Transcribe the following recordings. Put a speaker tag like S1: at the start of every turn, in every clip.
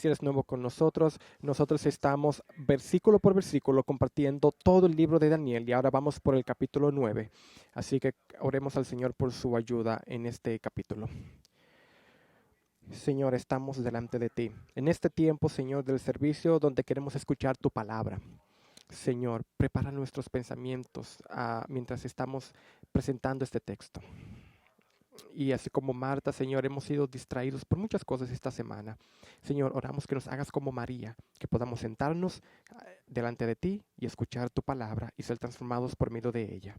S1: Si eres nuevo con nosotros, nosotros estamos versículo por versículo compartiendo todo el libro de Daniel y ahora vamos por el capítulo 9. Así que oremos al Señor por su ayuda en este capítulo. Señor, estamos delante de ti. En este tiempo, Señor, del servicio donde queremos escuchar tu palabra. Señor, prepara nuestros pensamientos mientras estamos presentando este texto. Y así como Marta, Señor, hemos sido distraídos por muchas cosas esta semana. Señor, oramos que nos hagas como María, que podamos sentarnos delante de ti y escuchar tu palabra y ser transformados por medio de ella.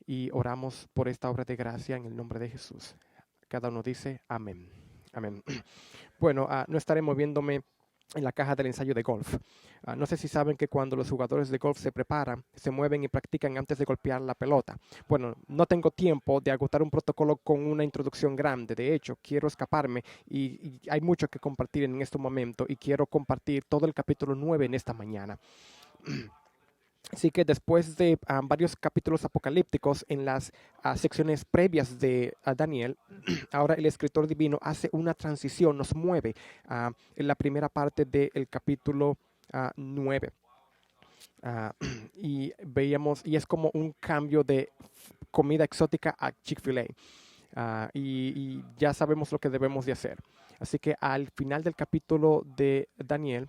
S1: Y oramos por esta obra de gracia en el nombre de Jesús. Cada uno dice amén. Amén. Bueno, no estaré moviéndome en la caja del ensayo de golf. No sé si saben que cuando los jugadores de golf se preparan, se mueven y practican antes de golpear la pelota. Bueno, no tengo tiempo de agotar un protocolo con una introducción grande. De hecho, quiero escaparme y hay mucho que compartir en este momento y quiero compartir todo el capítulo 9 en esta mañana. Así que después de varios capítulos apocalípticos en las secciones previas de Daniel, ahora el escritor divino hace una transición, nos mueve en la primera parte del capítulo 9. Y veíamos, y es como un cambio de comida exótica a Chick-fil-A. Y ya sabemos lo que debemos de hacer. Así que al final del capítulo de Daniel,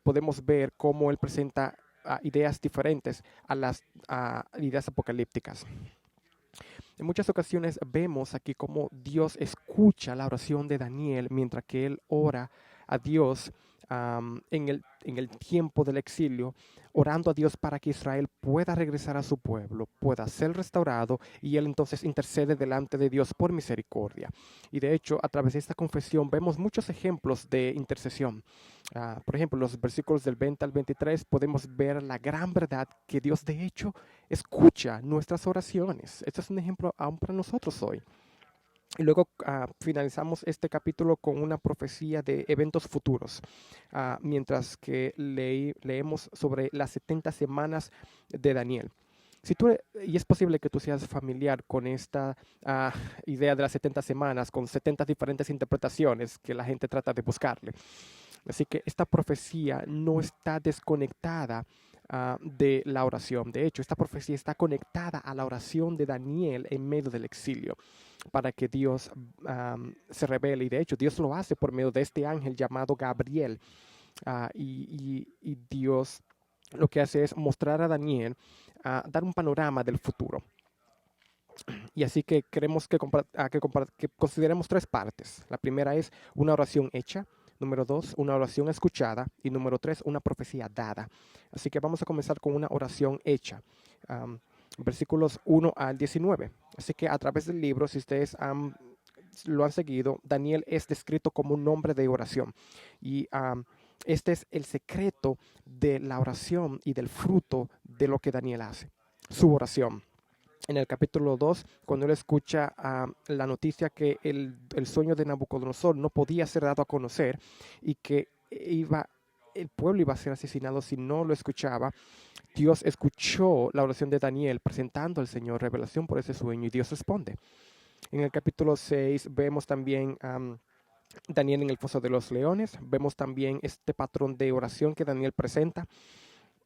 S1: podemos ver cómo él presenta ideas diferentes a las ideas apocalípticas. En muchas ocasiones vemos aquí cómo Dios escucha la oración de Daniel mientras que él ora a Dios en el tiempo del exilio, orando a Dios para que Israel pueda regresar a su pueblo, pueda ser restaurado y él entonces intercede delante de Dios por misericordia. Y de hecho, a través de esta confesión vemos muchos ejemplos de intercesión. Por ejemplo, en los versículos del 20 al 23 podemos ver la gran verdad que Dios de hecho escucha nuestras oraciones. Este es un ejemplo aún para nosotros hoy. Y luego finalizamos este capítulo con una profecía de eventos futuros, mientras que leemos sobre las 70 semanas de Daniel. Y es posible que tú seas familiar con esta idea de las 70 semanas, con 70 diferentes interpretaciones que la gente trata de buscarle. Así que esta profecía no está desconectada de la oración. De hecho, esta profecía está conectada a la oración de Daniel en medio del exilio para que Dios se revele. Y de hecho, Dios lo hace por medio de este ángel llamado Gabriel. Y Dios lo que hace es mostrar a Daniel, dar un panorama del futuro. Y así que queremos que consideremos tres partes. La primera es una oración hecha. Número 2, una oración escuchada. Y número 3, una profecía dada. Así que vamos a comenzar con una oración hecha. Versículos 1 al 19. Así que a través del libro, si ustedes lo han seguido, Daniel es descrito como un hombre de oración. Y este es el secreto de la oración y del fruto de lo que Daniel hace. Su oración. En el capítulo 2, cuando él escucha la noticia que el sueño de Nabucodonosor no podía ser dado a conocer y que el pueblo iba a ser asesinado si no lo escuchaba, Dios escuchó la oración de Daniel presentando al Señor revelación por ese sueño y Dios responde. En el capítulo 6 vemos también Daniel en el foso de los leones, vemos también este patrón de oración que Daniel presenta,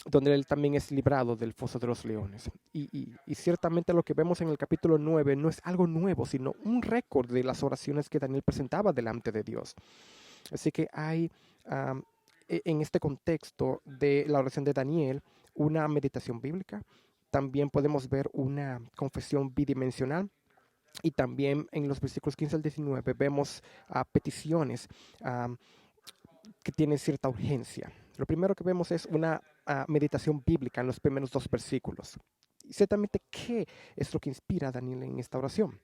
S1: donde él también es librado del foso de los leones. Y ciertamente lo que vemos en el capítulo 9 no es algo nuevo, sino un récord de las oraciones que Daniel presentaba delante de Dios. Así que hay en este contexto de la oración de Daniel una meditación bíblica. También podemos ver una confesión bidimensional. Y también en los versículos 15 al 19 vemos peticiones que tienen cierta urgencia. Lo primero que vemos es una meditación bíblica en los primeros dos versículos. Y ciertamente, ¿qué es lo que inspira a Daniel en esta oración?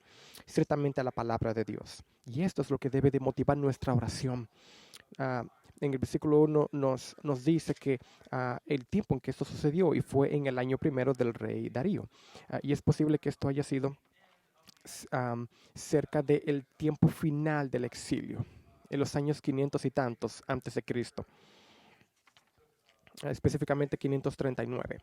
S1: Ciertamente a la palabra de Dios. Y esto es lo que debe de motivar nuestra oración. En el versículo 1 nos dice que el tiempo en que esto sucedió y fue en el año primero del rey Darío. Y es posible que esto haya sido cerca del tiempo final del exilio, en los años 500 y tantos antes de Cristo, específicamente 539.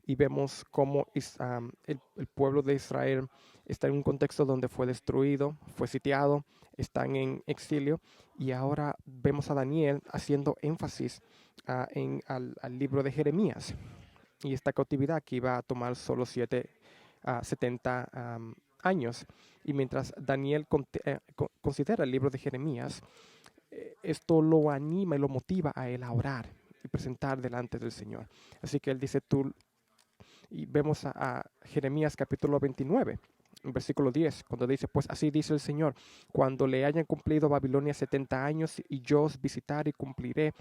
S1: y vemos cómo el pueblo de Israel está en un contexto donde fue destruido, fue sitiado, están en exilio, y ahora vemos a Daniel haciendo énfasis al libro de Jeremías y esta cautividad que iba a tomar solo 70 años. Y mientras Daniel considera el libro de Jeremías, esto lo anima y lo motiva a él a orar y presentar delante del Señor. Así que él dice, y vemos a Jeremías capítulo 29, en versículo 10, cuando dice, pues así dice el Señor, cuando le hayan cumplido Babilonia 70 años, y yo os visitaré y cumpliré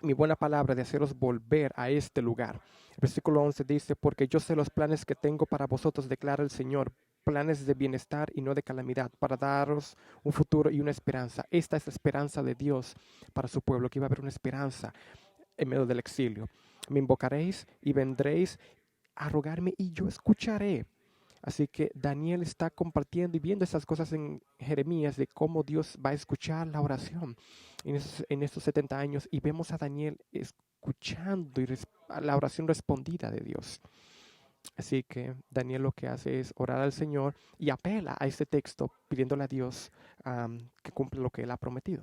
S1: mi buena palabra de haceros volver a este lugar. El versículo 11 dice, porque yo sé los planes que tengo para vosotros, declara el Señor, planes de bienestar y no de calamidad, para daros un futuro y una esperanza. Esta es la esperanza de Dios para su pueblo, que iba a haber una esperanza en medio del exilio. Me invocaréis y vendréis a rogarme y yo escucharé. Así que Daniel está compartiendo y viendo esas cosas en Jeremías de cómo Dios va a escuchar la oración en estos 70 años, y vemos a Daniel escuchando la oración respondida de Dios. Así que Daniel lo que hace es orar al Señor y apela a este texto pidiéndole a Dios que cumpla lo que Él ha prometido.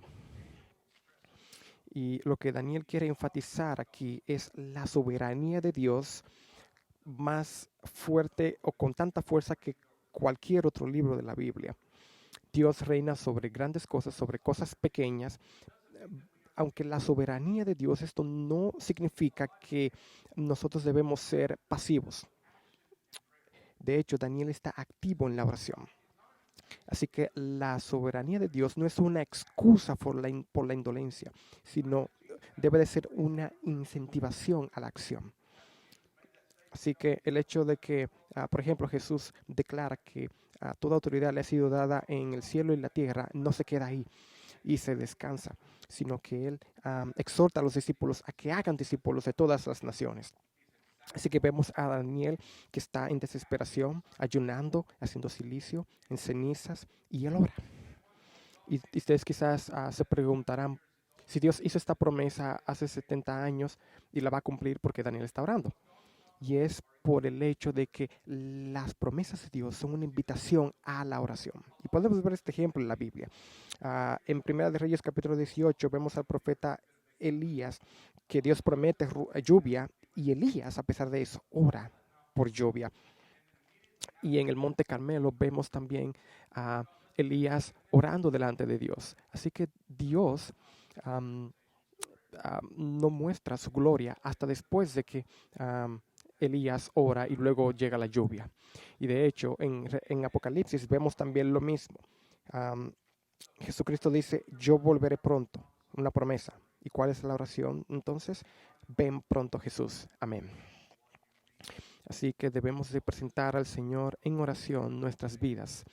S1: Y lo que Daniel quiere enfatizar aquí es la soberanía de Dios más fuerte o con tanta fuerza que cualquier otro libro de la Biblia. Dios reina sobre grandes cosas, sobre cosas pequeñas. Aunque la soberanía de Dios, esto no significa que nosotros debemos ser pasivos. De hecho, Daniel está activo en la oración. Así que la soberanía de Dios no es una excusa por la indolencia, sino debe de ser una incentivación a la acción. Así que el hecho de que, por ejemplo, Jesús declara que toda autoridad le ha sido dada en el cielo y la tierra, no se queda ahí y se descansa, sino que Él exhorta a los discípulos a que hagan discípulos de todas las naciones. Así que vemos a Daniel que está en desesperación, ayunando, haciendo silicio, en cenizas, y él ora. Y ustedes quizás se preguntarán, si Dios hizo esta promesa hace 70 años y la va a cumplir, porque Daniel está orando. Y es por el hecho de que las promesas de Dios son una invitación a la oración. Y podemos ver este ejemplo en la Biblia. En Primera de Reyes capítulo 18 vemos al profeta Elías que Dios promete lluvia, y Elías, a pesar de eso, ora por lluvia. Y en el Monte Carmelo vemos también a Elías orando delante de Dios. Así que Dios no muestra su gloria hasta después de que Elías ora y luego llega la lluvia. Y de hecho, en Apocalipsis vemos también lo mismo. Jesucristo dice, yo volveré pronto, una promesa. ¿Y cuál es la oración? Entonces, ven pronto Jesús. Amén. Así que debemos de presentar al Señor en oración nuestras vidas.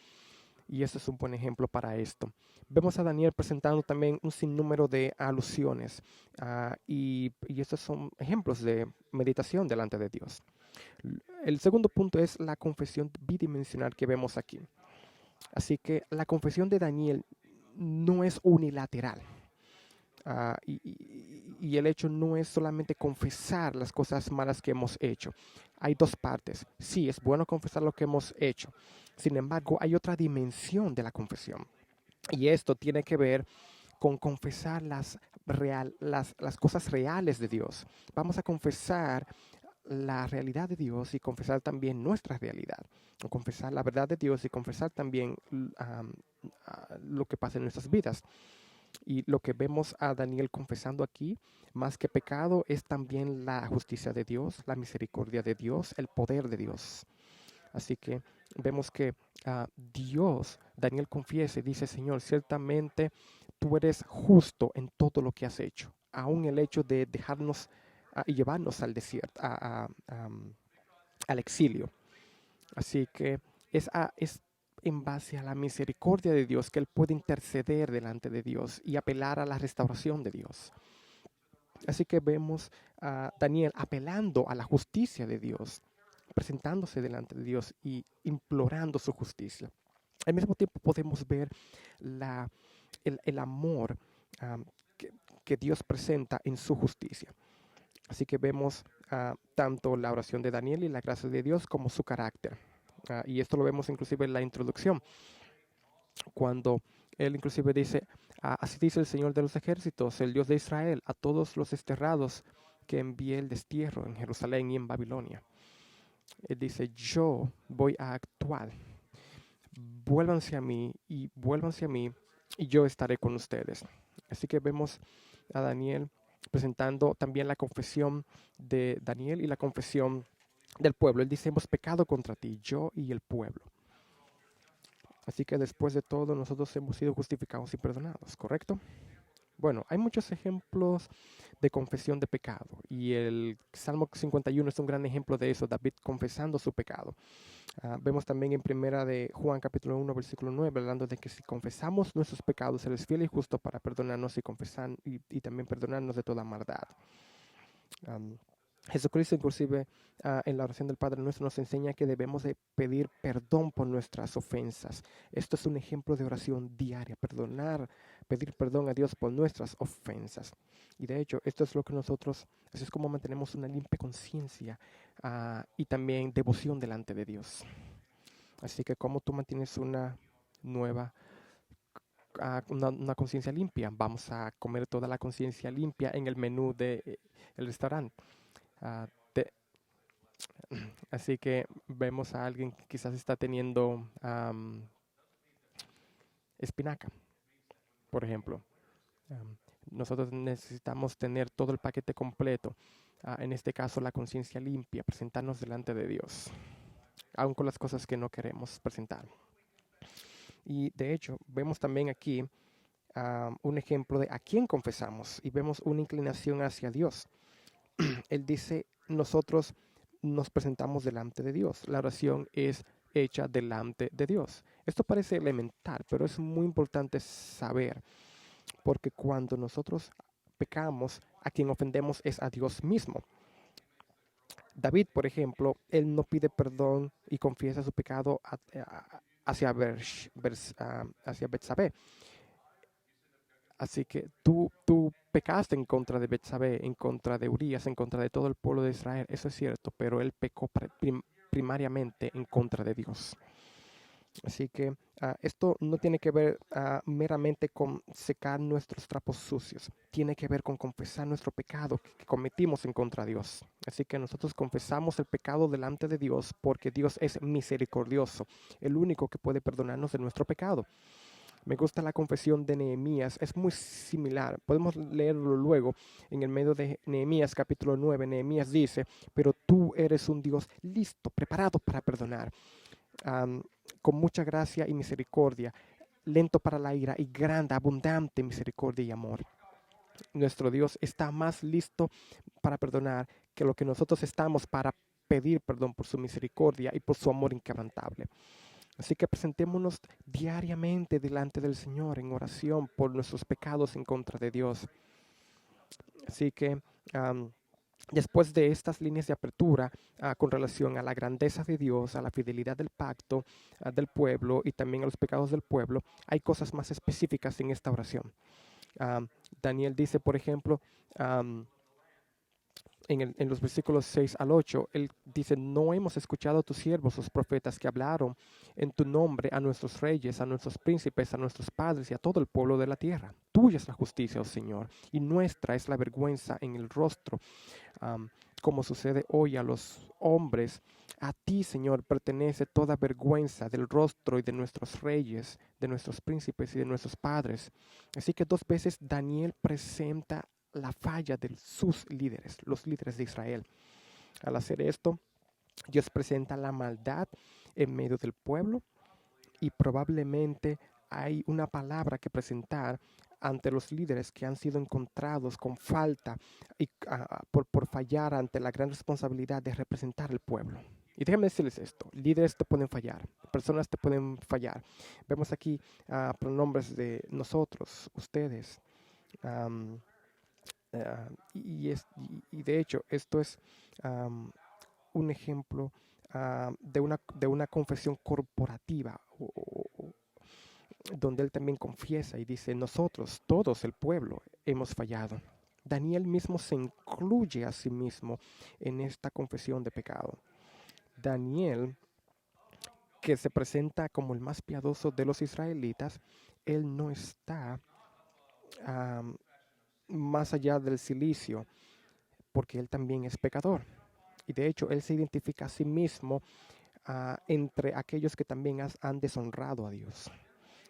S1: Y este es un buen ejemplo para esto. Vemos a Daniel presentando también un sinnúmero de alusiones y estos son ejemplos de meditación delante de Dios. El segundo punto es la confesión bidimensional que vemos aquí. Así que la confesión de Daniel no es unilateral. Y el hecho no es solamente confesar las cosas malas que hemos hecho. Hay dos partes. Sí, es bueno confesar lo que hemos hecho. Sin embargo, hay otra dimensión de la confesión. Y esto tiene que ver con confesar las cosas reales de Dios. Vamos a confesar la realidad de Dios y confesar también nuestra realidad. Confesar la verdad de Dios y confesar también lo que pasa en nuestras vidas. Y lo que vemos a Daniel confesando aquí, más que pecado, es también la justicia de Dios, la misericordia de Dios, el poder de Dios. Así que vemos que Daniel confiesa y dice, Señor, ciertamente tú eres justo en todo lo que has hecho, aún el hecho de dejarnos y llevarnos al desierto, al exilio. Así que es en base a la misericordia de Dios que Él puede interceder delante de Dios y apelar a la restauración de Dios. Así que vemos a Daniel apelando a la justicia de Dios, presentándose delante de Dios y implorando su justicia. Al mismo tiempo podemos ver el amor que Dios presenta en su justicia. Así que vemos tanto la oración de Daniel y la gracia de Dios como su carácter. Y esto lo vemos inclusive en la introducción, cuando él inclusive dice, así dice el Señor de los ejércitos, el Dios de Israel, a todos los desterrados que envié el destierro en Jerusalén y en Babilonia. Él dice, yo voy a actuar, vuélvanse a mí y yo estaré con ustedes. Así que vemos a Daniel presentando también la confesión de Daniel y la confesión del pueblo. Él dice, hemos pecado contra ti, yo y el pueblo. Así que después de todo, nosotros hemos sido justificados y perdonados, ¿correcto? Bueno, hay muchos ejemplos de confesión de pecado y el Salmo 51 es un gran ejemplo de eso, David confesando su pecado. Vemos también en primera de Juan capítulo 1 versículo 9 hablando de que si confesamos nuestros pecados, Él es fiel y justo para perdonarnos y también perdonarnos de toda maldad. Jesucristo inclusive en la oración del Padre Nuestro nos enseña que debemos de pedir perdón por nuestras ofensas. Esto es un ejemplo de oración diaria, pedir perdón a Dios por nuestras ofensas. Y de hecho, esto es lo que así es como mantenemos una limpia conciencia y también devoción delante de Dios. Así que como tú mantienes una una conciencia limpia, vamos a comer toda la conciencia limpia en el menú del restaurante. Ah, te- Así que vemos a alguien que quizás está teniendo espinaca, por ejemplo. Am, Nosotros necesitamos tener todo el paquete completo. En este caso, la conciencia limpia, presentarnos delante de Dios, aun con las cosas que no queremos presentar. Y de hecho, vemos también aquí un ejemplo de a quién confesamos y vemos una inclinación hacia Dios. Él dice, nosotros nos presentamos delante de Dios. La oración es hecha delante de Dios. Esto parece elemental, pero es muy importante saber, porque cuando nosotros pecamos, a quien ofendemos es a Dios mismo. David, por ejemplo, él no pide perdón y confiesa su pecado hacia Betsabé. Así que tú pecaste en contra de Betsabé, en contra de Urías, en contra de todo el pueblo de Israel. Eso es cierto, pero él pecó primariamente en contra de Dios. Así que esto no tiene que ver meramente con secar nuestros trapos sucios. Tiene que ver con confesar nuestro pecado que cometimos en contra de Dios. Así que nosotros confesamos el pecado delante de Dios porque Dios es misericordioso, el único que puede perdonarnos de nuestro pecado. Me gusta la confesión de Nehemías, es muy similar. Podemos leerlo luego en el medio de Nehemías capítulo 9. Nehemías dice, pero tú eres un Dios listo, preparado para perdonar, con mucha gracia y misericordia, lento para la ira y grande, abundante misericordia y amor. Nuestro Dios está más listo para perdonar que lo que nosotros estamos para pedir perdón por su misericordia y por su amor inquebrantable. Así que presentémonos diariamente delante del Señor en oración por nuestros pecados en contra de Dios. Así que después de estas líneas de apertura con relación a la grandeza de Dios, a la fidelidad del pacto del pueblo y también a los pecados del pueblo, hay cosas más específicas en esta oración. Daniel dice, por ejemplo, en los versículos 6 al 8, él dice, no hemos escuchado a tus siervos, los profetas que hablaron en tu nombre a nuestros reyes, a nuestros príncipes, a nuestros padres y a todo el pueblo de la tierra. Tuya es la justicia, oh Señor, y nuestra es la vergüenza en el rostro, como sucede hoy a los hombres. A ti, Señor, pertenece toda vergüenza del rostro y de nuestros reyes, de nuestros príncipes y de nuestros padres. Así que 2 veces Daniel presenta la falla de sus líderes, los líderes de Israel. Al hacer esto, Dios presenta la maldad en medio del pueblo y probablemente hay una palabra que presentar ante los líderes que han sido encontrados con falta y por fallar ante la gran responsabilidad de representar al pueblo. Y déjenme decirles esto, líderes te pueden fallar, personas te pueden fallar. Vemos aquí pronombres de nosotros, ustedes. Y de hecho, esto es un ejemplo de una confesión corporativa, donde él también confiesa y dice, nosotros, todos el pueblo, hemos fallado. Daniel mismo se incluye a sí mismo en esta confesión de pecado. Daniel, que se presenta como el más piadoso de los israelitas, él no está am, más allá del cilicio, porque él también es pecador. Y de hecho, él se identifica a sí mismo entre aquellos que también han deshonrado a Dios.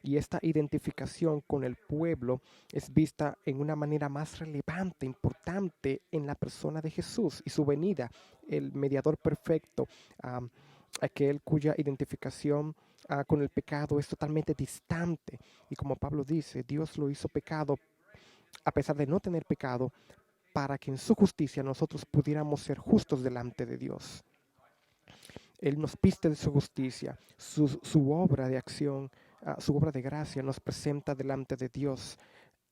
S1: Y esta identificación con el pueblo es vista en una manera más relevante, importante en la persona de Jesús y su venida, el mediador perfecto, am, aquel cuya identificación con el pecado es totalmente distante. Y como Pablo dice, Dios lo hizo pecado a pesar de no tener pecado, para que en su justicia nosotros pudiéramos ser justos delante de Dios. Él nos viste de su justicia, su obra de acción, su obra de gracia nos presenta delante de Dios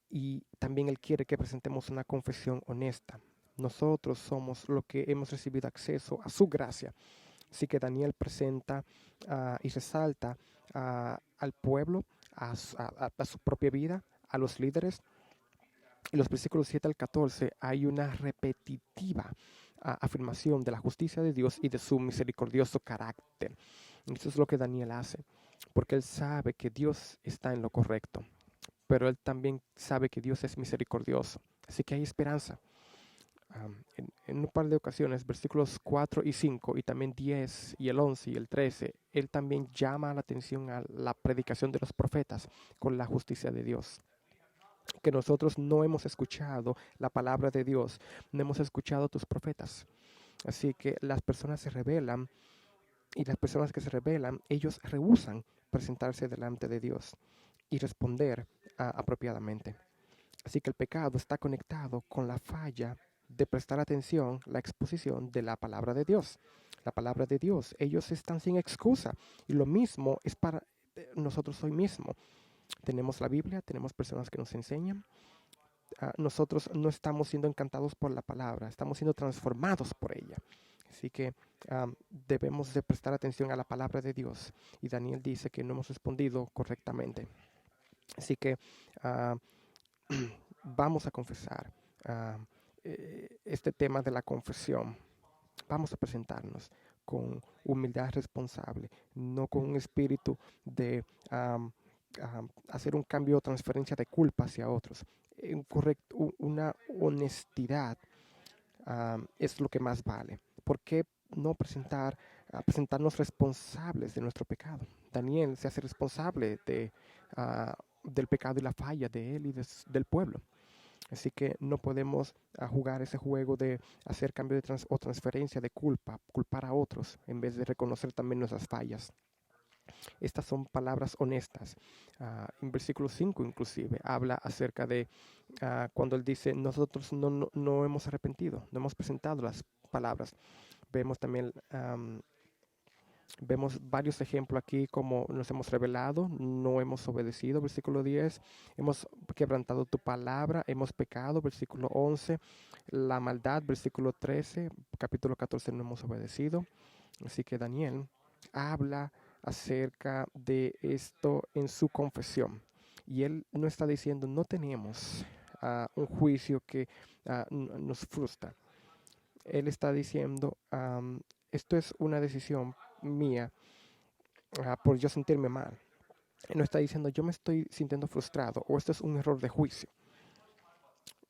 S1: y también Él quiere que presentemos una confesión honesta. Nosotros somos los que hemos recibido acceso a su gracia. Así que Daniel presenta y resalta al pueblo, a su propia vida, a los líderes. En los versículos 7 al 14 hay una repetitiva afirmación de la justicia de Dios y de su misericordioso carácter. Y eso es lo que Daniel hace, porque él sabe que Dios está en lo correcto, pero él también sabe que Dios es misericordioso. Así que hay esperanza. En un par de ocasiones, versículos 4 y 5, y también 10 y el 11 y el 13, él también llama la atención a la predicación de los profetas con la justicia de Dios. Que nosotros no hemos escuchado la palabra de Dios, no hemos escuchado tus profetas. Así que las personas se rebelan y las personas que se rebelan, ellos rehúsan presentarse delante de Dios y responder apropiadamente. Así que el pecado está conectado con la falla de prestar atención, la exposición de la palabra de Dios. La palabra de Dios, ellos están sin excusa. Y lo mismo es para nosotros hoy mismo. Tenemos la Biblia, tenemos personas que nos enseñan. Nosotros no estamos siendo encantados por la palabra, estamos siendo transformados por ella. Así que debemos de prestar atención a la palabra de Dios. Y Daniel dice que no hemos respondido correctamente. Así que vamos a confesar este tema de la confesión. Vamos a presentarnos con humildad responsable, no con un espíritu de hacer un cambio o transferencia de culpa hacia otros. Una honestidad es lo que más vale. ¿Por qué no presentarnos responsables de nuestro pecado? Daniel se hace responsable del pecado y la falla de él y del pueblo. Así que no podemos jugar ese juego de hacer cambio o transferencia de culpar a otros, en vez de reconocer también nuestras fallas. Estas son palabras honestas. En versículo 5 inclusive habla acerca de cuando él dice, nosotros no hemos arrepentido, no hemos presentado las palabras. Vemos también Vemos varios ejemplos aquí como nos hemos rebelado, no hemos obedecido, versículo 10, hemos quebrantado tu palabra, hemos pecado, versículo 11, la maldad, versículo 13, capítulo 14, no hemos obedecido. Así que Daniel habla acerca de esto en su confesión. Y él no está diciendo, no tenemos un juicio que nos frustra. Él está diciendo, esto es una decisión mía por yo sentirme mal. Él no está diciendo, yo me estoy sintiendo frustrado o esto es un error de juicio.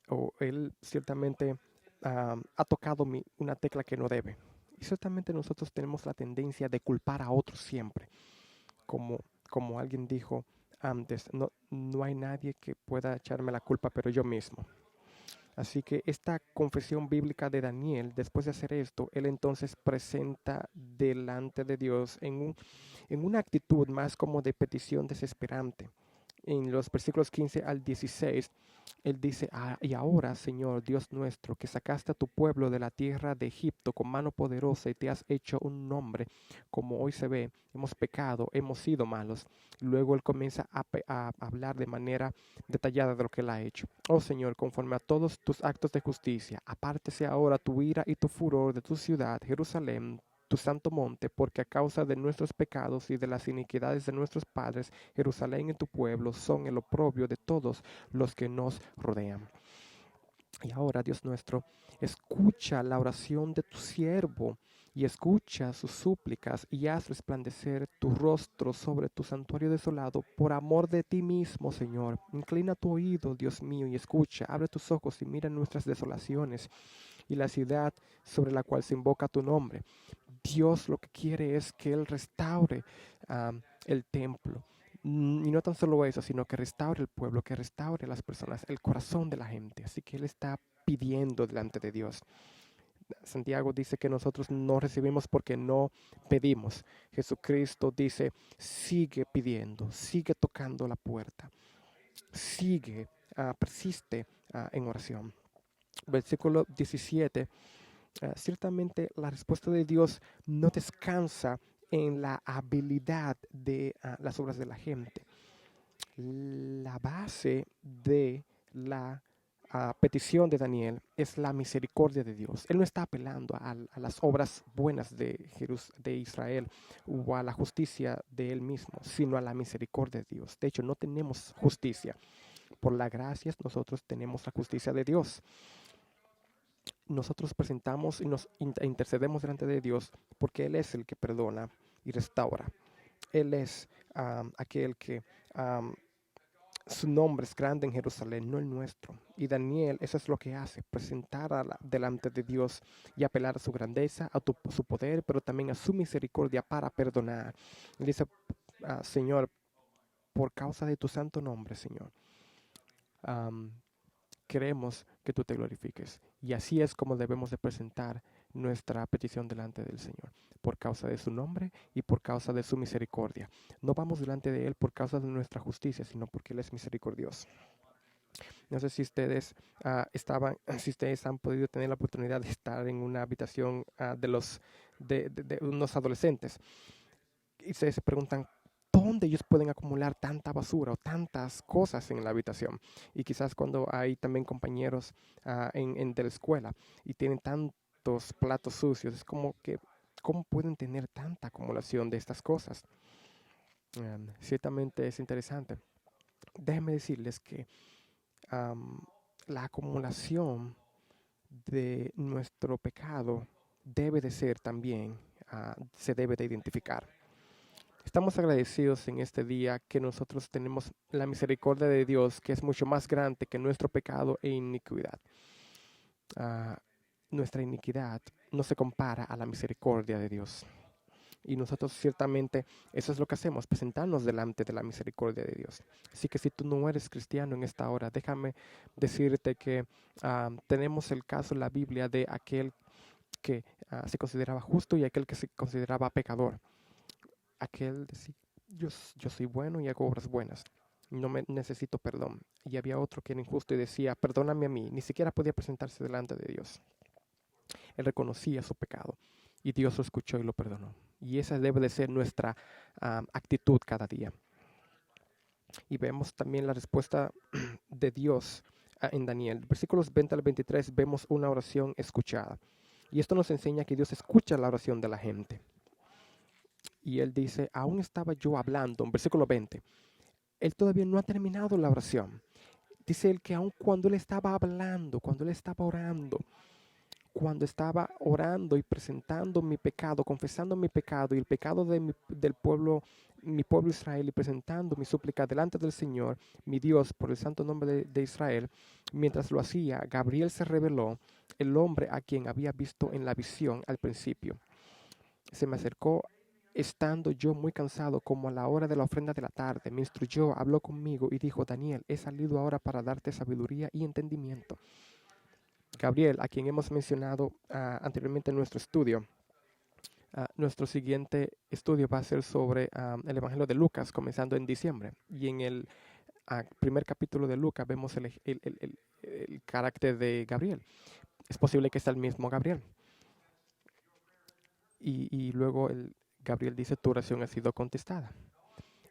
S1: O él ciertamente ha tocado una tecla que no debe. Y ciertamente nosotros tenemos la tendencia de culpar a otros siempre. Como alguien dijo antes, no hay nadie que pueda echarme la culpa, pero yo mismo. Así que esta confesión bíblica de Daniel, después de hacer esto, él entonces presenta delante de Dios en una actitud más como de petición desesperante. En los versículos 15 al 16, él dice, y ahora, Señor, Dios nuestro, que sacaste a tu pueblo de la tierra de Egipto con mano poderosa y te has hecho un nombre, como hoy se ve, hemos pecado, hemos sido malos. Luego él comienza a hablar de manera detallada de lo que él ha hecho. Oh Señor, conforme a todos tus actos de justicia, apártese ahora tu ira y tu furor de tu ciudad, Jerusalén, tu santo monte, porque a causa de nuestros pecados y de las iniquidades de nuestros padres, Jerusalén y tu pueblo son el oprobio de todos los que nos rodean. Y ahora, Dios nuestro, escucha la oración de tu siervo y escucha sus súplicas y haz resplandecer tu rostro sobre tu santuario desolado por amor de ti mismo, Señor. Inclina tu oído, Dios mío, y escucha. Abre tus ojos y mira nuestras desolaciones y la ciudad sobre la cual se invoca tu nombre. Dios lo que quiere es que Él restaure el templo. Y no tan solo eso, sino que restaure el pueblo, que restaure a las personas, el corazón de la gente. Así que Él está pidiendo delante de Dios. Santiago dice que nosotros no recibimos porque no pedimos. Jesucristo dice, sigue pidiendo, sigue tocando la puerta, sigue, persiste en oración. Versículo 17. Ciertamente la respuesta de Dios no descansa en la habilidad de las obras de la gente. La base de la petición de Daniel es la misericordia de Dios. Él no está apelando a las obras buenas de Israel o a la justicia de él mismo, sino a la misericordia de Dios. De hecho, no tenemos justicia. Por la gracia nosotros tenemos la justicia de Dios. Nosotros presentamos y nos intercedemos delante de Dios porque Él es el que perdona y restaura. Él es aquel que su nombre es grande en Jerusalén, no el nuestro. Y Daniel, eso es lo que hace, presentar delante de Dios y apelar a su grandeza, a su poder, pero también a su misericordia para perdonar. Él dice, Señor, por causa de tu santo nombre, Señor, queremos que tú te glorifiques. Y así es como debemos de presentar nuestra petición delante del Señor, por causa de su nombre y por causa de su misericordia. No vamos delante de Él por causa de nuestra justicia, sino porque Él es misericordioso. No sé si ustedes si ustedes han podido tener la oportunidad de estar en una habitación de unos adolescentes y ustedes se preguntan, ¿dónde ellos pueden acumular tanta basura o tantas cosas en la habitación? Y quizás cuando hay también compañeros de la escuela y tienen tantos platos sucios, es como que, ¿cómo pueden tener tanta acumulación de estas cosas? Ciertamente es interesante. Déjenme decirles que la acumulación de nuestro pecado debe de ser también, se debe de identificar. Estamos agradecidos en este día que nosotros tenemos la misericordia de Dios, que es mucho más grande que nuestro pecado e iniquidad. Nuestra iniquidad no se compara a la misericordia de Dios. Y nosotros ciertamente eso es lo que hacemos, presentarnos delante de la misericordia de Dios. Así que si tú no eres cristiano en esta hora, déjame decirte que tenemos el caso en la Biblia de aquel que se consideraba justo y aquel que se consideraba pecador. Aquel decía, yo soy bueno y hago obras buenas, no me necesito perdón. Y había otro que era injusto y decía, perdóname a mí, ni siquiera podía presentarse delante de Dios. Él reconocía su pecado y Dios lo escuchó y lo perdonó. Y esa debe de ser nuestra actitud cada día. Y vemos también la respuesta de Dios en Daniel. Versículos 20 al 23 vemos una oración escuchada. Y esto nos enseña que Dios escucha la oración de la gente. Y él dice, aún estaba yo hablando, en versículo 20, él todavía no ha terminado la oración. Dice él que aun cuando él estaba hablando, cuando él estaba orando, cuando estaba orando y presentando mi pecado, confesando mi pecado y el pecado del pueblo, mi pueblo Israel, y presentando mi súplica delante del Señor, mi Dios, por el santo nombre de Israel, mientras lo hacía, Gabriel se reveló, el hombre a quien había visto en la visión al principio. Se me acercó estando yo muy cansado, como a la hora de la ofrenda de la tarde, me instruyó, habló conmigo y dijo, Daniel, he salido ahora para darte sabiduría y entendimiento. Gabriel, a quien hemos mencionado anteriormente en nuestro estudio, nuestro siguiente estudio va a ser sobre el Evangelio de Lucas, comenzando en diciembre. Y en el primer capítulo de Lucas vemos el carácter de Gabriel. Es posible que sea el mismo Gabriel. Y luego Gabriel dice, tu oración ha sido contestada.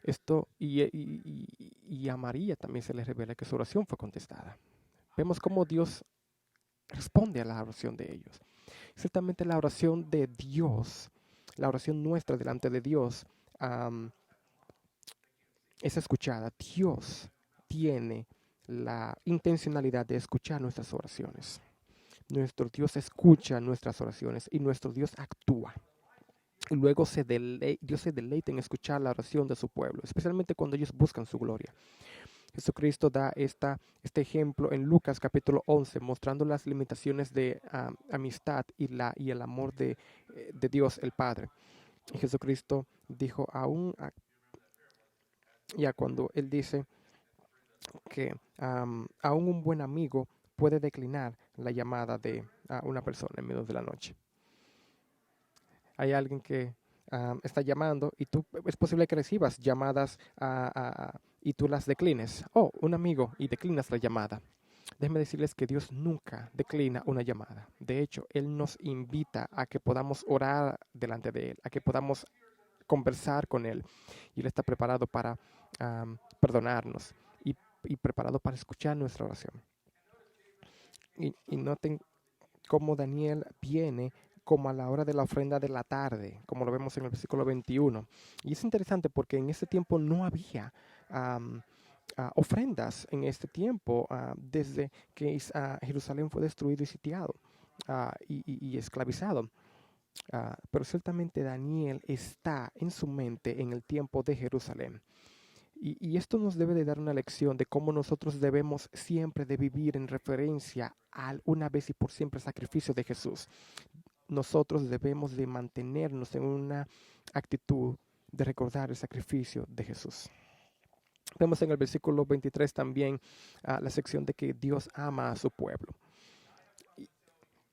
S1: Esto, y a María también se le revela que su oración fue contestada. Vemos cómo Dios responde a la oración de ellos. Ciertamente la oración de Dios, la oración nuestra delante de Dios, es escuchada. Dios tiene la intencionalidad de escuchar nuestras oraciones. Nuestro Dios escucha nuestras oraciones y nuestro Dios actúa. Y luego Dios se deleita en escuchar la oración de su pueblo, especialmente cuando ellos buscan su gloria. Jesucristo da este ejemplo en Lucas capítulo 11, mostrando las limitaciones de amistad y el amor de Dios el Padre. Y Jesucristo dijo ya cuando Él dice que aún un buen amigo puede declinar la llamada de una persona en medio de la noche. Hay alguien que está llamando y es posible que recibas llamadas y tú las declines. Un amigo y declinas la llamada. Déjenme decirles que Dios nunca declina una llamada. De hecho, Él nos invita a que podamos orar delante de Él, a que podamos conversar con Él. Y Él está preparado para perdonarnos y preparado para escuchar nuestra oración. Y noten cómo Daniel viene como a la hora de la ofrenda de la tarde, como lo vemos en el versículo 21. Y es interesante porque en ese tiempo no había ofrendas en este tiempo, desde que Jerusalén fue destruido y sitiado y esclavizado. Pero ciertamente Daniel está en su mente en el tiempo de Jerusalén. Y esto nos debe de dar una lección de cómo nosotros debemos siempre de vivir en referencia al una vez y por siempre sacrificio de Jesús. Nosotros debemos de mantenernos en una actitud de recordar el sacrificio de Jesús. Vemos en el versículo 23 también la sección de que Dios ama a su pueblo.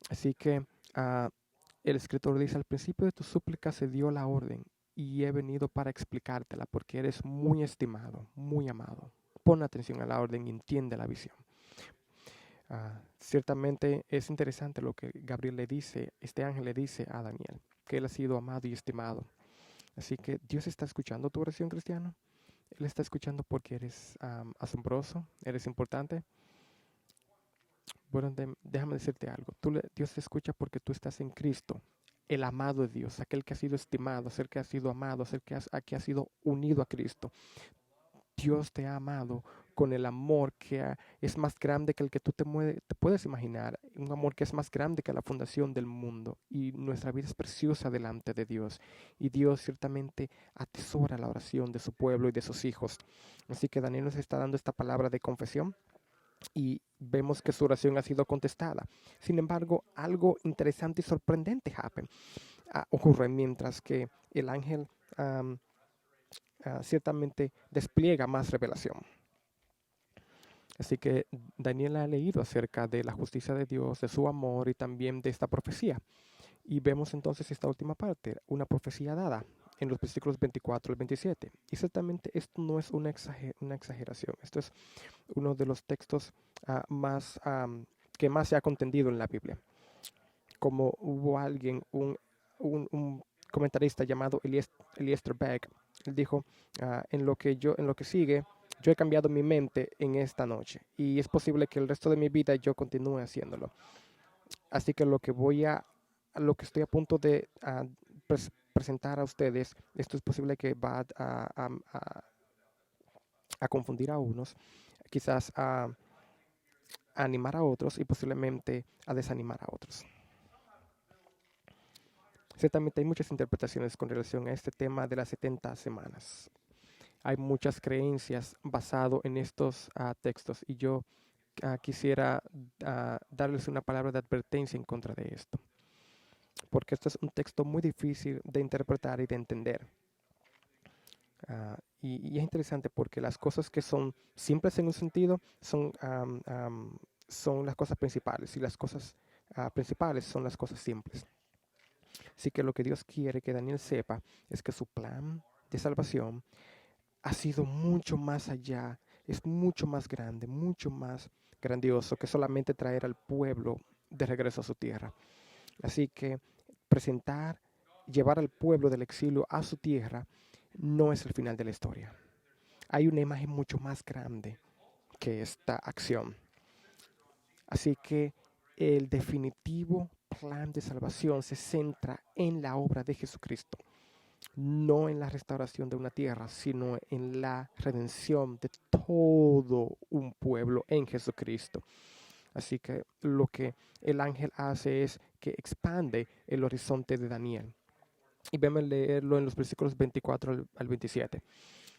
S1: Así que el escritor dice, al principio de tu súplica se dio la orden y he venido para explicártela porque eres muy estimado, muy amado. Pon atención a la orden y entiende la visión. Ciertamente es interesante lo que Gabriel le dice, este ángel le dice a Daniel, que él ha sido amado y estimado. Así que Dios está escuchando tu oración, cristiano. Él está escuchando porque eres asombroso, eres importante. Bueno, déjame decirte algo. Dios te escucha porque tú estás en Cristo, el amado de Dios, aquel que ha sido estimado, aquel que ha sido amado, aquel que ha sido unido a Cristo. Dios te ha amado con el amor que es más grande que el que tú te puedes imaginar, un amor que es más grande que la fundación del mundo, y nuestra vida es preciosa delante de Dios, y Dios ciertamente atesora la oración de su pueblo y de sus hijos. Así que Daniel nos está dando esta palabra de confesión y vemos que su oración ha sido contestada. Sin embargo, algo interesante y sorprendente ocurre mientras que el ángel ciertamente despliega más revelación. Así que Daniel ha leído acerca de la justicia de Dios, de su amor y también de esta profecía. Y vemos entonces esta última parte, una profecía dada en los versículos 24 al 27. Y ciertamente esto no es una exageración. Esto es uno de los textos que más se ha contendido en la Biblia. Como hubo alguien, un comentarista llamado Eliezer Beck, él dijo, en lo que sigue, yo he cambiado mi mente en esta noche y es posible que el resto de mi vida yo continúe haciéndolo. Así que lo que estoy a punto de presentar a ustedes, esto es posible que va a confundir a unos, quizás a animar a otros y posiblemente a desanimar a otros. Ciertamente hay muchas interpretaciones con relación a este tema de las 70 semanas. Hay muchas creencias basadas en estos textos y yo quisiera darles una palabra de advertencia en contra de esto, porque esto es un texto muy difícil de interpretar y de entender. Y es interesante porque las cosas que son simples en un sentido son las cosas principales, y las cosas principales son las cosas simples. Así que lo que Dios quiere que Daniel sepa es que su plan de salvación ha sido mucho más allá, es mucho más grande, mucho más grandioso que solamente traer al pueblo de regreso a su tierra. Así que llevar al pueblo del exilio a su tierra no es el final de la historia. Hay una imagen mucho más grande que esta acción. Así que el definitivo plan de salvación se centra en la obra de Jesucristo. no en la restauración de una tierra, sino en la redención de todo un pueblo en Jesucristo. Así que lo que el ángel hace es que expande el horizonte de Daniel. Y vemos leerlo en los versículos 24 al 27.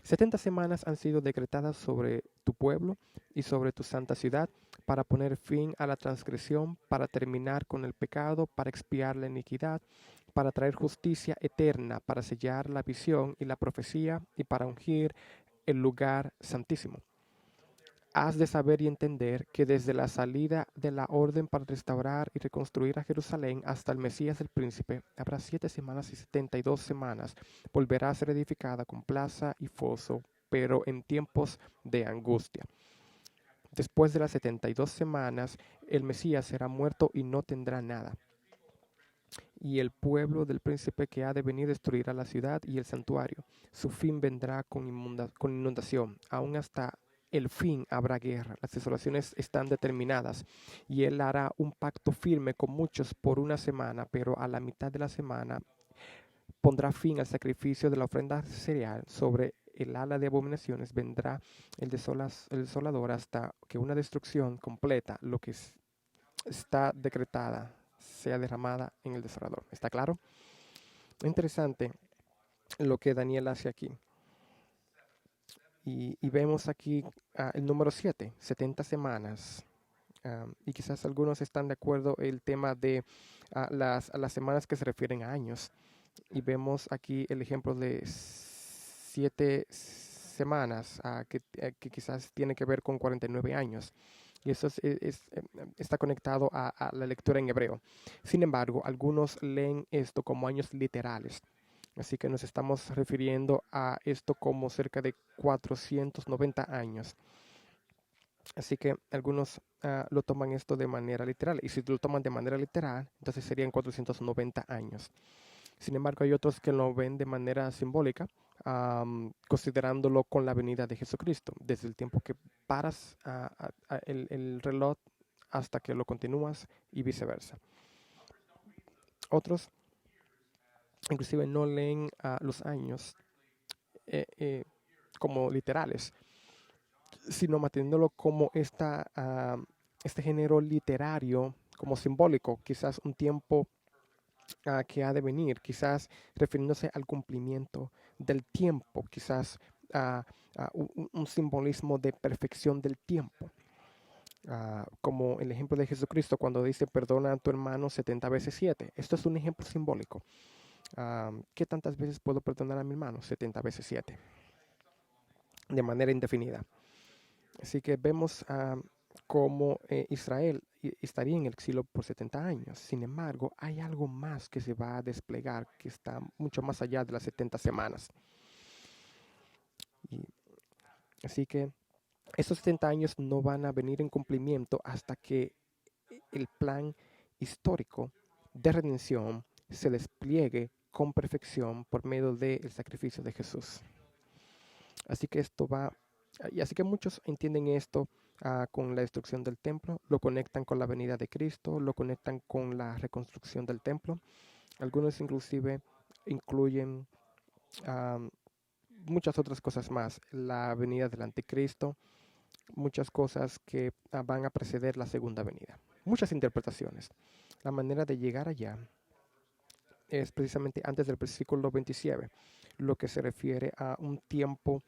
S1: 70 semanas han sido decretadas sobre tu pueblo y sobre tu santa ciudad para poner fin a la transgresión, para terminar con el pecado, para expiar la iniquidad, para traer justicia eterna, para sellar la visión y la profecía y para ungir el lugar santísimo. Has de saber y entender que desde la salida de la orden para restaurar y reconstruir a Jerusalén hasta el Mesías el príncipe, habrá 7 semanas y 72 semanas. Volverá a ser edificada con plaza y foso, pero en tiempos de angustia. Después de las 72 semanas, el Mesías será muerto y no tendrá nada. Y el pueblo del príncipe que ha de venir destruirá la ciudad y el santuario. Su fin vendrá con inundación, aún hasta el fin habrá guerra. Las desolaciones están determinadas y él hará un pacto firme con muchos por una semana, pero a la mitad de la semana pondrá fin al sacrificio de la ofrenda cereal. Sobre el ala de abominaciones vendrá el desolador hasta que una destrucción completa, lo que está decretada, sea derramada en el desolador. ¿Está claro? Interesante lo que Daniel hace aquí. Y vemos aquí el número 7, 70 semanas. Y quizás algunos están de acuerdo el tema de las semanas que se refieren a años. Y vemos aquí el ejemplo de 7 semanas que quizás tiene que ver con 49 años. Y eso está conectado a la lectura en hebreo. Sin embargo, algunos leen esto como años literales. Así que nos estamos refiriendo a esto como cerca de 490 años. Así que algunos lo toman esto de manera literal. Y si lo toman de manera literal, entonces serían 490 años. Sin embargo, hay otros que lo ven de manera simbólica, considerándolo con la venida de Jesucristo, desde el tiempo que paras el reloj hasta que lo continúas y viceversa. Otros inclusive no leen los años como literales, sino manteniéndolo como este género literario, como simbólico, quizás un tiempo que ha de venir, quizás refiriéndose al cumplimiento del tiempo, quizás un simbolismo de perfección del tiempo. Como el ejemplo de Jesucristo cuando dice perdona a tu hermano 70 veces 7. Esto es un ejemplo simbólico. ¿Qué tantas veces puedo perdonar a mi hermano? 70 veces 7. De manera indefinida. Así que vemos cómo Israel estaría en el exilio por 70 años. Sin embargo, hay algo más que se va a desplegar que está mucho más allá de las 70 semanas. Y, así que esos 70 años no van a venir en cumplimiento hasta que el plan histórico de redención se despliegue con perfección por medio del sacrificio de Jesús. Así que así que muchos entienden esto con la destrucción del templo, lo conectan con la venida de Cristo, lo conectan con la reconstrucción del templo. Algunos inclusive incluyen muchas otras cosas más, la venida del anticristo, muchas cosas que van a preceder la segunda venida. Muchas interpretaciones. La manera de llegar allá es precisamente antes del versículo 27, lo que se refiere a un tiempo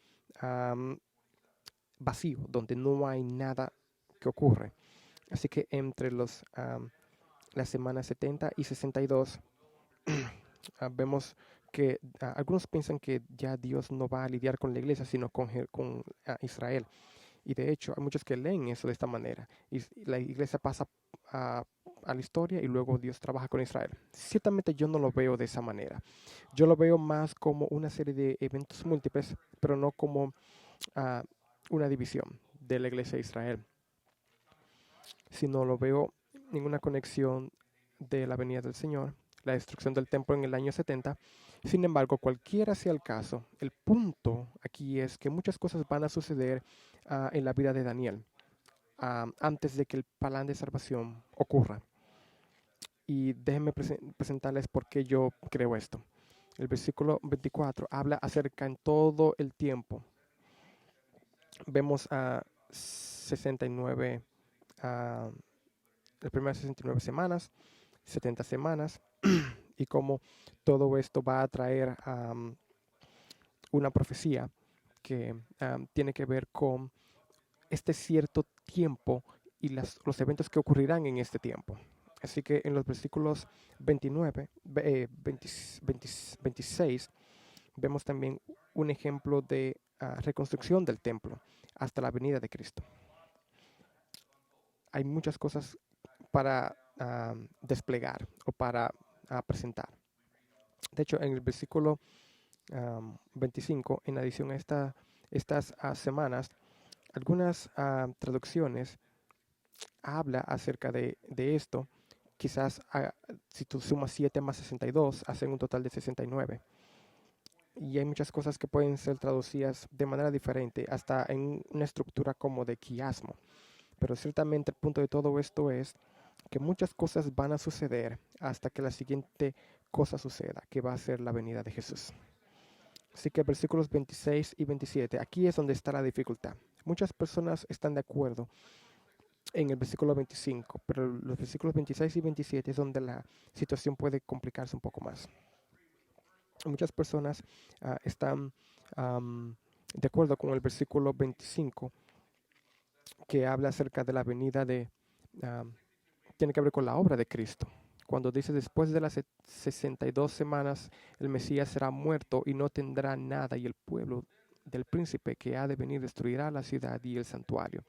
S1: vacío, donde no hay nada que ocurre. Así que entre las semanas 70 y 62 vemos que algunos piensan que ya Dios no va a lidiar con la iglesia, sino con Israel. Y de hecho, hay muchos que leen eso de esta manera. Y la iglesia pasa a la historia y luego Dios trabaja con Israel. Ciertamente yo no lo veo de esa manera. Yo lo veo más como una serie de eventos múltiples, pero no como una división de la iglesia de Israel, sino lo veo en una conexión de la venida del Señor, la destrucción del templo en el año 70. Sin embargo, cualquiera sea el caso, el punto aquí es que muchas cosas van a suceder en la vida de Daniel antes de que el plan de salvación ocurra. Y déjenme presentarles por qué yo creo esto. El versículo 24 habla acerca en todo el tiempo. Vemos a 69, ah, las primeras 69 semanas, 70 semanas, y cómo todo esto va a traer una profecía que tiene que ver con este cierto tiempo y los eventos que ocurrirán en este tiempo. Así que en los versículos 29, 26, vemos también un ejemplo de reconstrucción del templo hasta la venida de Cristo. Hay muchas cosas para desplegar o para presentar. De hecho, en el versículo 25, en adición a estas semanas, algunas traducciones habla acerca de esto. Quizás si tú sumas 7 más 62, hacen un total de 69. Y hay muchas cosas que pueden ser traducidas de manera diferente, hasta en una estructura como de quiasmo. Pero ciertamente el punto de todo esto es que muchas cosas van a suceder hasta que la siguiente cosa suceda, que va a ser la venida de Jesús. Así que versículos 26 y 27, aquí es donde está la dificultad. Muchas personas están de acuerdo en el versículo 25, pero los versículos 26 y 27 es donde la situación puede complicarse un poco más. Muchas personas están de acuerdo con el versículo 25, que habla acerca de la venida tiene que ver con la obra de Cristo. Cuando dice después de las 62 semanas el Mesías será muerto y no tendrá nada, y el pueblo del príncipe que ha de venir destruirá la ciudad y el santuario.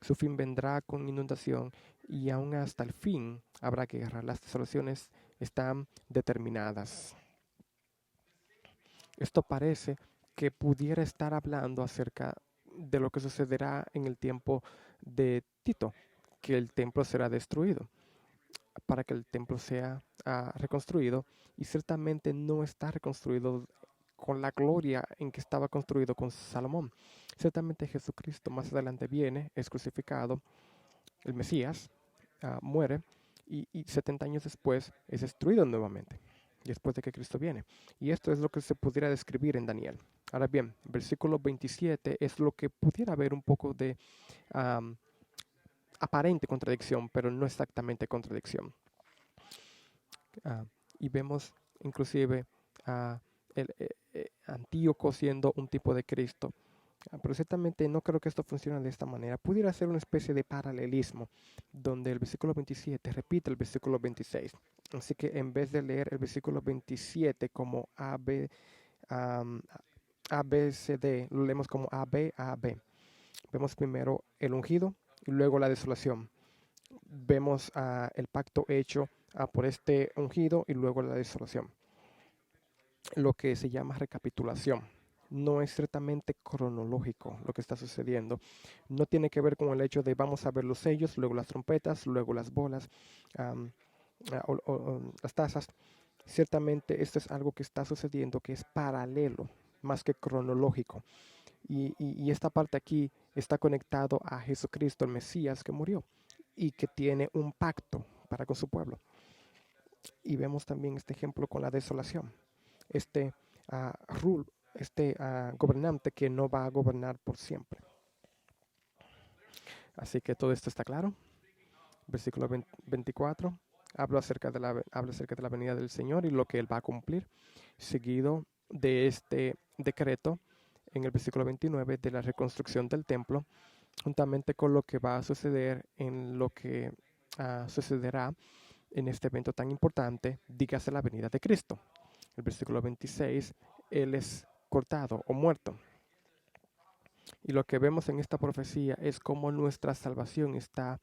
S1: Su fin vendrá con inundación y aún hasta el fin habrá guerra. Las soluciones están determinadas. Esto parece que pudiera estar hablando acerca de lo que sucederá en el tiempo de Tito, que el templo será destruido para que el templo sea reconstruido, y ciertamente no está reconstruido con la gloria en que estaba construido con Salomón. Ciertamente Jesucristo más adelante viene, es crucificado, el Mesías muere y 70 años después es destruido nuevamente, después de que Cristo viene. Y esto es lo que se pudiera describir en Daniel. Ahora bien, versículo 27 es lo que pudiera haber un poco de aparente contradicción, pero no exactamente contradicción. Y vemos inclusive a Antíoco siendo un tipo de Cristo. Pero ciertamente no creo que esto funcione de esta manera. Pudiera ser una especie de paralelismo, donde el versículo 27 repite el versículo 26. Así que en vez de leer el versículo 27 como A, B, C, D, lo leemos como A, B, A, B. Vemos primero el ungido y luego la desolación. Vemos el pacto hecho por este ungido y luego la desolación. Lo que se llama recapitulación. No es ciertamente cronológico lo que está sucediendo. No tiene que ver con el hecho de vamos a ver los sellos, luego las trompetas, luego las bolas, las tazas. Ciertamente esto es algo que está sucediendo que es paralelo más que cronológico. Y esta parte aquí está conectado a Jesucristo, el Mesías que murió y que tiene un pacto para con su pueblo. Y vemos también este ejemplo con la desolación. Este gobernante que no va a gobernar por siempre. Así que todo esto está claro. Versículo 24 habla acerca de la venida del Señor y lo que Él va a cumplir, seguido de este decreto en el versículo 29 de la reconstrucción del templo, juntamente con lo que va a suceder en lo que sucederá en este evento tan importante, dígase la venida de Cristo. El versículo 26, Él es cortado o muerto. Y lo que vemos en esta profecía es cómo nuestra salvación está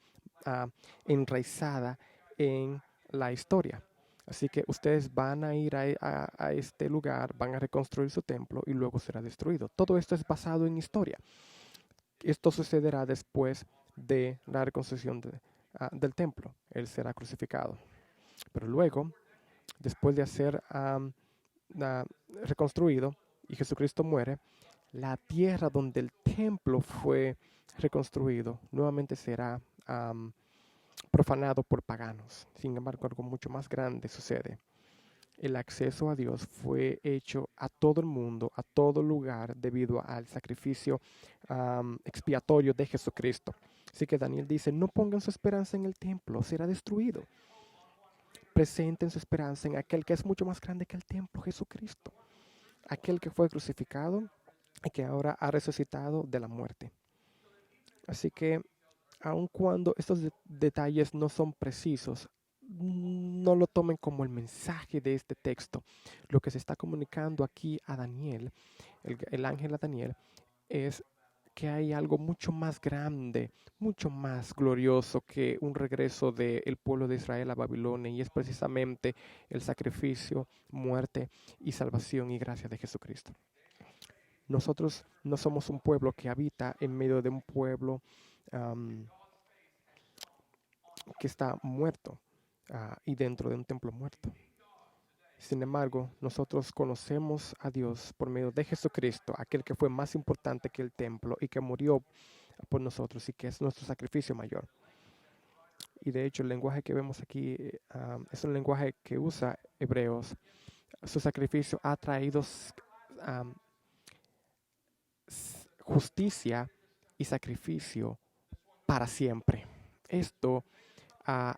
S1: enraizada en la historia. Así que ustedes van a ir a este lugar, van a reconstruir su templo y luego será destruido. Todo esto es basado en historia. Esto sucederá después de la reconstrucción del templo. Él será crucificado. Pero luego, después de ser reconstruido y Jesucristo muere, la tierra donde el templo fue reconstruido nuevamente será profanado por paganos. Sin embargo, algo mucho más grande sucede. El acceso a Dios fue hecho a todo el mundo, a todo lugar, debido al sacrificio expiatorio de Jesucristo. Así que Daniel dice, no pongan su esperanza en el templo, será destruido. Presenten su esperanza en aquel que es mucho más grande que el templo, Jesucristo. Aquel que fue crucificado y que ahora ha resucitado de la muerte. Así que, aun cuando estos detalles no son precisos, no lo tomen como el mensaje de este texto. Lo que se está comunicando aquí a Daniel, el ángel a Daniel, es que hay algo mucho más grande, mucho más glorioso que un regreso del pueblo de Israel a Babilonia, y es precisamente el sacrificio, muerte y salvación y gracia de Jesucristo. Nosotros no somos un pueblo que habita en medio de un pueblo um, que está muerto y dentro de un templo muerto. Sin embargo, nosotros conocemos a Dios por medio de Jesucristo, aquel que fue más importante que el templo y que murió por nosotros y que es nuestro sacrificio mayor. Y de hecho, el lenguaje que vemos aquí es un lenguaje que usa Hebreos. Su sacrificio ha traído justicia y sacrificio para siempre. Esto ha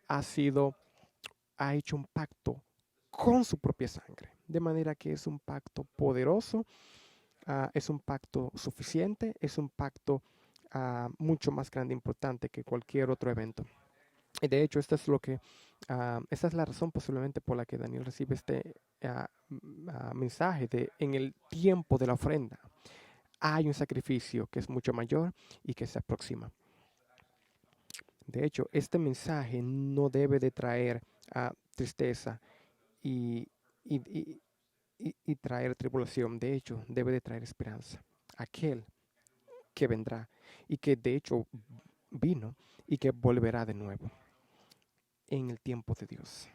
S1: hecho un pacto con su propia sangre, de manera que es un pacto poderoso, es un pacto suficiente, es un pacto mucho más grande e importante que cualquier otro evento. Y de hecho, esta es la razón posiblemente por la que Daniel recibe este mensaje de en el tiempo de la ofrenda. Hay un sacrificio que es mucho mayor y que se aproxima. De hecho, este mensaje no debe de traer tristeza y, y- y traer tribulación. De hecho, debe de traer esperanza. Aquel que vendrá y que de hecho vino y que volverá de nuevo en el tiempo de Dios,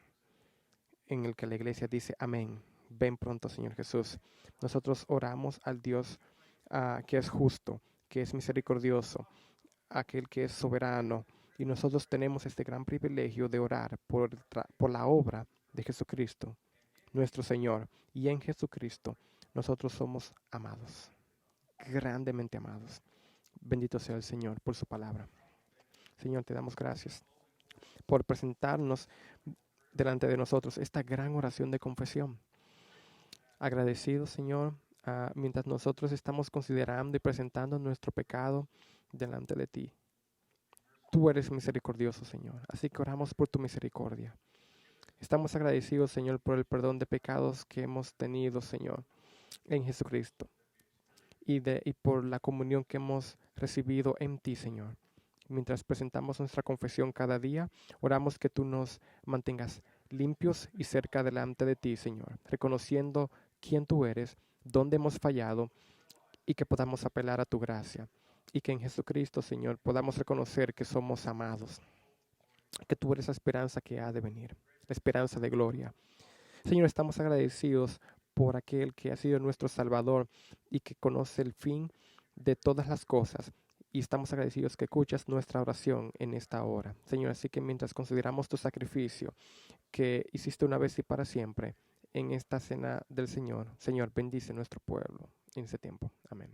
S1: en el que la iglesia dice amén. Ven pronto, Señor Jesús. Nosotros oramos al Dios que es justo, que es misericordioso, aquel que es soberano. Y nosotros tenemos este gran privilegio de orar por la obra de Jesucristo, nuestro Señor. Y en Jesucristo nosotros somos amados, grandemente amados. Bendito sea el Señor por su palabra. Señor, te damos gracias por presentarnos delante de nosotros esta gran oración de confesión. Agradecido, Señor, mientras nosotros estamos considerando y presentando nuestro pecado delante de ti. Tú eres misericordioso, Señor, así que oramos por tu misericordia. Estamos agradecidos, Señor, por el perdón de pecados que hemos tenido, Señor, en Jesucristo. Y por la comunión que hemos recibido en ti, Señor. Mientras presentamos nuestra confesión cada día, oramos que tú nos mantengas limpios y cerca delante de ti, Señor, reconociendo quién tú eres, dónde hemos fallado y que podamos apelar a tu gracia. Y que en Jesucristo, Señor, podamos reconocer que somos amados, que tú eres la esperanza que ha de venir, la esperanza de gloria. Señor, estamos agradecidos por aquel que ha sido nuestro Salvador y que conoce el fin de todas las cosas. Y estamos agradecidos que escuchas nuestra oración en esta hora. Señor, así que mientras consideramos tu sacrificio que hiciste una vez y para siempre en esta cena del Señor, Señor, bendice nuestro pueblo en ese tiempo. Amén.